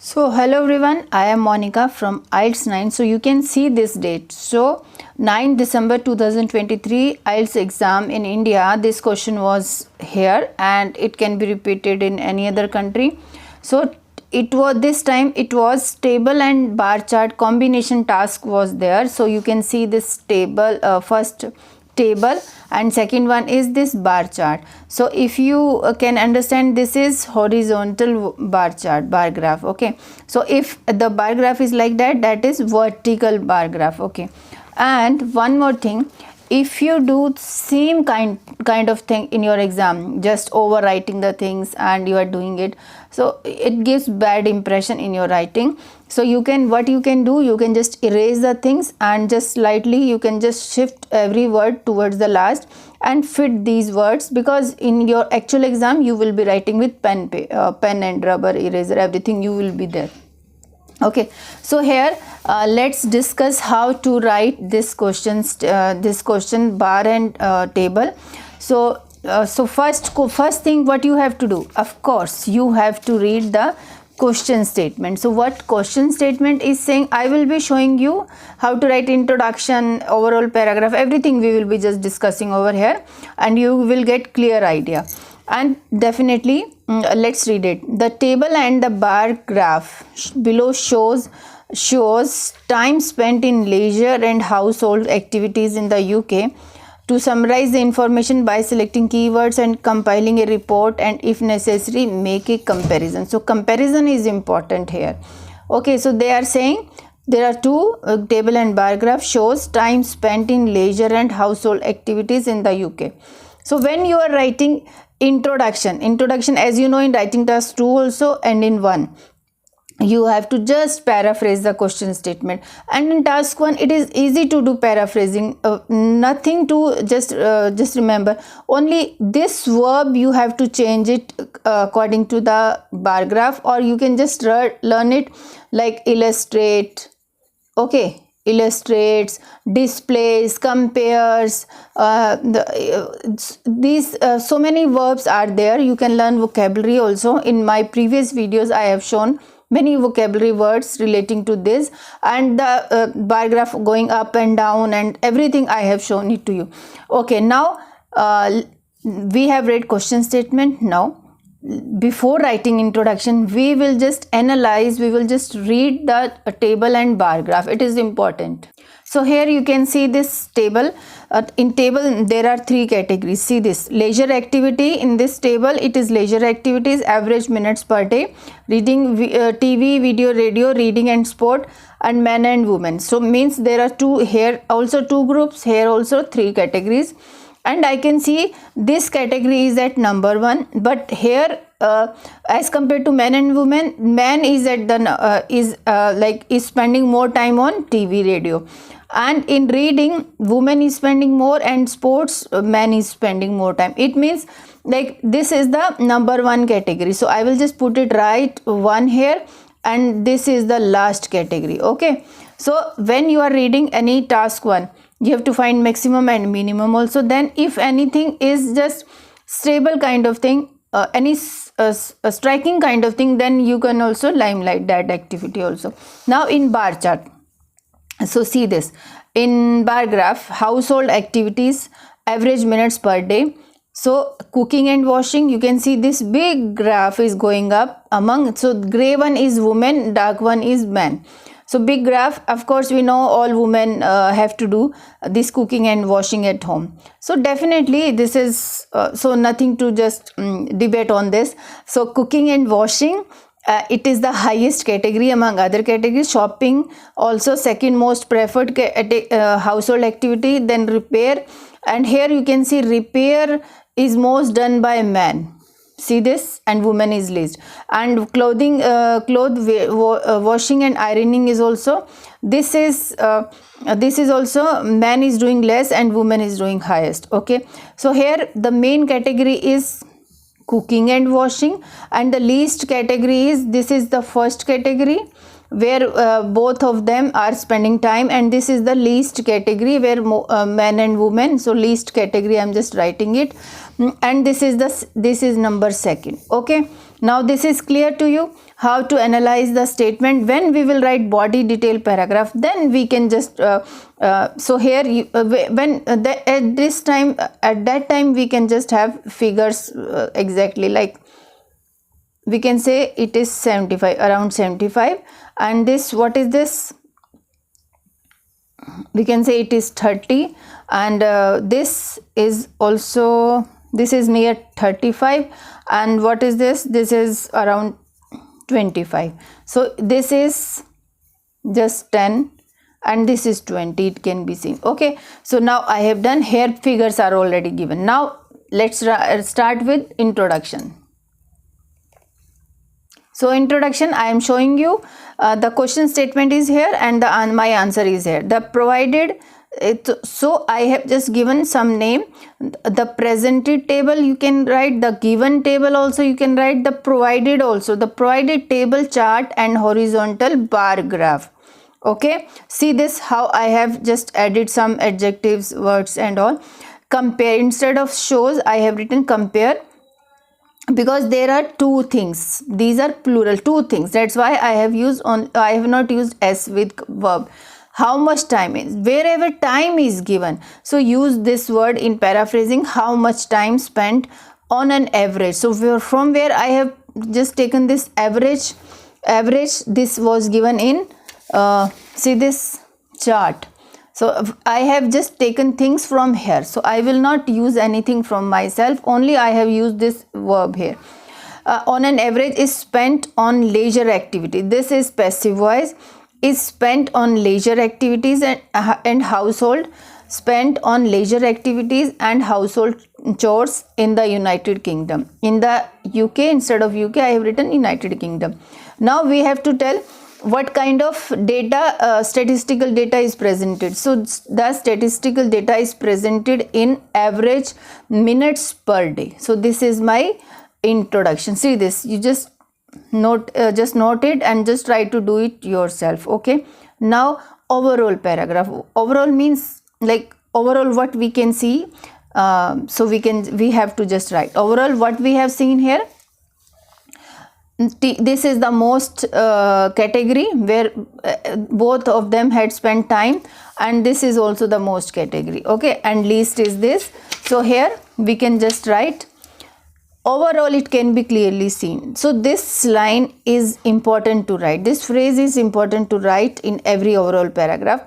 So hello everyone, I am Monica from IELTS 9. So you can see this date. So 9 December 2023 IELTS exam in India. This question was here and it can be repeated in any other country. So it was this time it was table and bar chart combination task was there. So you can see this table, first table and second one is this bar chart. So if you can understand, this is horizontal bar chart, bar graph. Okay, so if the bar graph is like that, that is vertical bar graph. Okay, and one more thing, if you do same kind of thing in your exam, just overwriting the things and you are doing it, so it gives bad impression in your writing. So what you can do, you can just erase the things and just slightly you can just shift every word towards the last and fit these words, because in your actual exam you will be writing with pen and rubber eraser, everything you will be there. Okay, so here let's discuss how to write this question bar and table. So first thing what you have to do, of course you have to read the question statement. So what question statement is saying, I will be showing you how to write introduction, overall paragraph, everything we will be just discussing over here and you will get clear idea. And definitely let's read it. The table and the bar graph below shows time spent in leisure and household activities in the UK. To summarize the information by selecting keywords and compiling a report, and if necessary make a comparison. So comparison is important here. Okay, so they are saying there are two table and bar graph shows time spent in leisure and household activities in the UK. So when you are writing introduction, as you know, in writing task 2 also and in 1, you have to just paraphrase the question statement, and in task 1 it is easy to do paraphrasing, nothing to just remember, only this verb you have to change it according to the bar graph, or you can just learn it like illustrate. Okay, illustrates, displays, compares, these so many verbs are there. You can learn vocabulary also. In my previous videos I have shown many vocabulary words relating to this, and the bar graph going up and down and everything I have shown it to you. Okay, now we have read question statement. Now before writing introduction, we will just analyze, we will just read the table and bar graph. It is important. So here you can see this table. In table there are three categories. See this leisure activity. In this table it is leisure activities, average minutes per day, reading, TV, video, radio, reading and sport, and men and women. So means there are two here also, two groups, here also three categories. And I can see this category is at number 1, but here as compared to men and women, man is at the is spending more time on TV, radio, and in reading woman is spending more, and sports man is spending more time. It means like this is the number 1 category. So I will just put it right 1 here, and this is the last category. Okay, so when you are reading any task 1, you have to find maximum and minimum also. Then if anything is just stable kind of thing, any striking kind of thing, then you can also limelight that activity also. Now in bar chart, so see this, in bar graph, household activities, average minutes per day. So cooking and washing, you can see this big graph is going up among, so gray one is women, dark one is man. So big graph, of course we know all women have to do this cooking and washing at home. So definitely this is so nothing to just debate on this. So cooking and washing, it is the highest category among other categories. Shopping also second most preferred household activity, then repair, and here you can see repair is most done by men. See this, and woman is least. And clothing, washing and ironing is also, this is also man is doing less and woman is doing highest. Okay, so here the main category is cooking and washing, and the least category is, this is the first category where both of them are spending time, and this is the least category where men and women. So least category, I'm just writing it, and this is number 2. Okay, now this is clear to you. how to analyze the statement. When we will write body detail paragraph, then we can just so here at that time we can just have figures exactly, like we can say it is 75, around 75, and this, what is this, we can say it is 30, and this is also, this is near 35, and what is this, this is around 25. So this is just 10 and this is 20, it can be seen. Okay, so now I have done, here figures are already given. Now let's start with introduction. So introduction, I am showing you the question statement is here and my answer is here. The provided, so I have just given some name. The presented table you can write, the given table also you can write, the provided also, the provided table, chart and horizontal bar graph. Okay, see this, how I have just added some adjectives, words and all. Compare, instead of shows I have written compare, because there are two things, these are plural, two things, that's why I have used on, I have not used s with verb. How much time is, wherever time is given, so use this word in paraphrasing, how much time spent on an average. So from where I have just taken this average, this was given in see this chart. So I have just taken things from here, so I will not use anything from myself, only I have used this verb here. On an average is spent on leisure activity, this is passive voice, is spent on leisure activities and household, spent on leisure activities and household chores in the United Kingdom. In the UK, instead of UK I have written United Kingdom. Now we have to tell what kind of data, statistical data is presented. So the statistical data is presented in average minutes per day. So this is my introduction. See this, you just note it and just try to do it yourself. Okay, now overall paragraph. Overall means like overall what we can see. So we have to just write overall what we have seen here. This is the most category where both of them had spent time, and this is also the most category. Okay, and least is this. So here we can just write overall, it can be clearly seen. So this line is important to write, this phrase is important to write in every overall paragraph,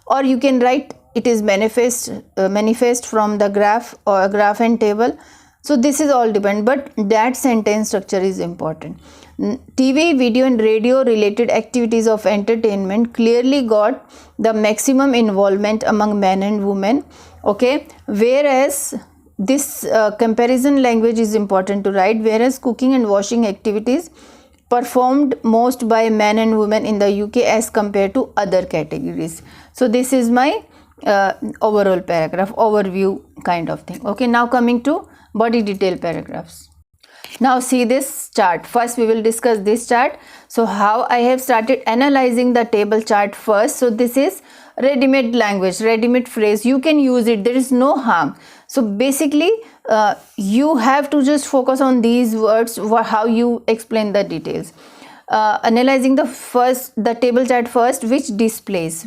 or you can write it is manifest from the graph or graph and table. So this is all depend, but that sentence structure is important. TV, video and radio related activities of entertainment clearly got the maximum involvement among men and women. Okay, whereas this comparison language is important to write, whereas cooking and washing activities performed most by men and women in the UK as compared to other categories. So this is my overall paragraph, overview kind of thing. Okay, now coming to body detail paragraphs. Now see this chart. First we will discuss this chart. So how I have started analyzing the table chart first. So this is ready-made language, ready-made phrase, you can use it, there is no harm. So basically you have to just focus on these words, how you explain the details. Analyzing the table chart first, which displays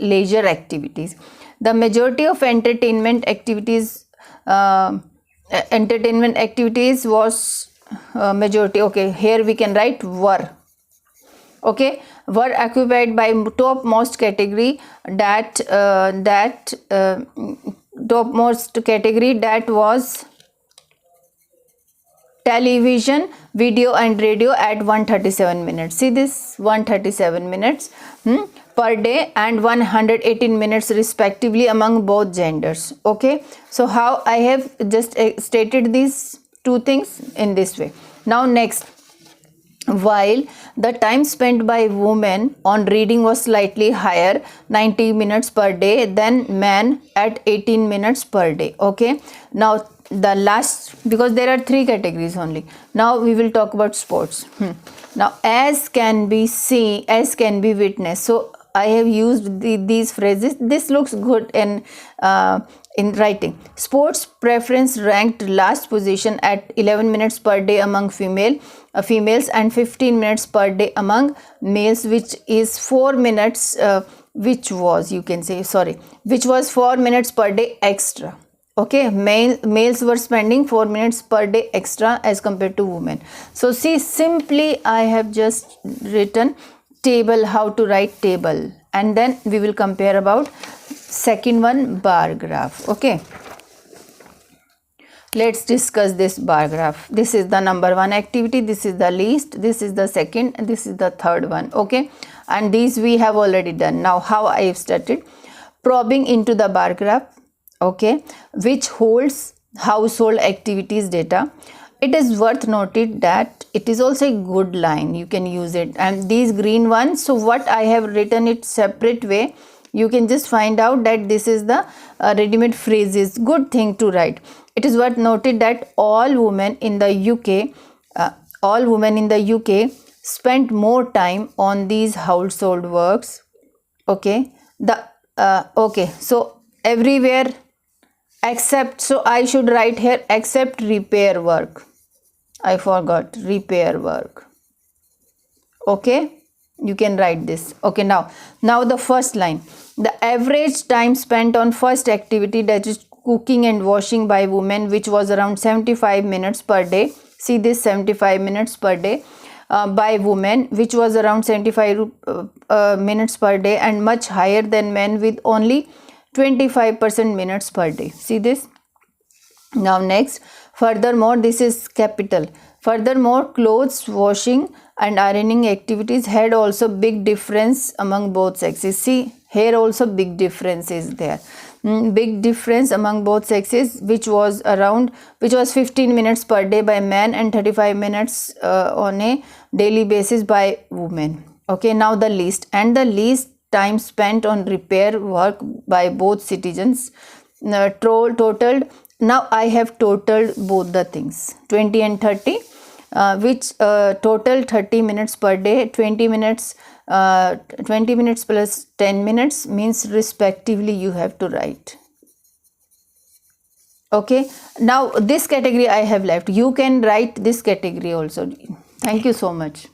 leisure activities. The majority of entertainment activities was majority. Okay, here we can write were. Okay, were occupied by topmost category, topmost category that was television, video and radio at 137 minutes. See this, 137 minutes per day and 118 minutes respectively among both genders. Okay, so how I have just stated these two things in this way. Now next, while the time spent by women on reading was slightly higher, 90 minutes per day, than men at 18 minutes per day. Okay, now the last, because there are three categories only. Now we will talk about sports. Now as can be seen, as can be witnessed. So I have used these phrases. This looks good in in writing. Sports preference ranked last position at 11 minutes per day among females and 15 minutes per day among males, which is 4 minutes which was 4 minutes per day extra. Okay, males were spending 4 minutes per day extra as compared to women. So see, simply I have just written table, how to write table, and then we will compare about second one, bar graph. Okay, let's discuss this bar graph. This is the number one activity, this is the least, this is the second, and this is the third one. Okay, and these we have already done. Now how I have started probing into the bar graph, okay, which holds household activities data. It is worth noted that it is also a good line, you can use it. And these green ones, so what I have written it separate way, you can just find out that this is the ready-made phrases, good thing to write. It is worth noted that all women in the UK spent more time on these household works. Okay, so everywhere except, so I should write here except repair work. I forgot repair work. Okay, you can write this. Okay, now the first line, the average time spent on first activity, that is cooking and washing by women, which was around 75 minutes per day. See this, 75 minutes per day by women, which was around 75 minutes per day, and much higher than men with only 25% minutes per day. See this. Now next, furthermore, this is capital. Furthermore, clothes washing and ironing activities had also big difference among both sexes. See, here also big difference is there. Big difference among both sexes, which was 15 minutes per day by men and 35 minutes on a daily basis by women. Okay, now the least, and the least time spent on repair work by both citizens totaled. Now I have totaled both the things, 20 and 30, which total 30 minutes per day. 20 minutes plus 10 minutes means respectively you have to write. Okay, now this category I have left, you can write this category also. Thank you so much.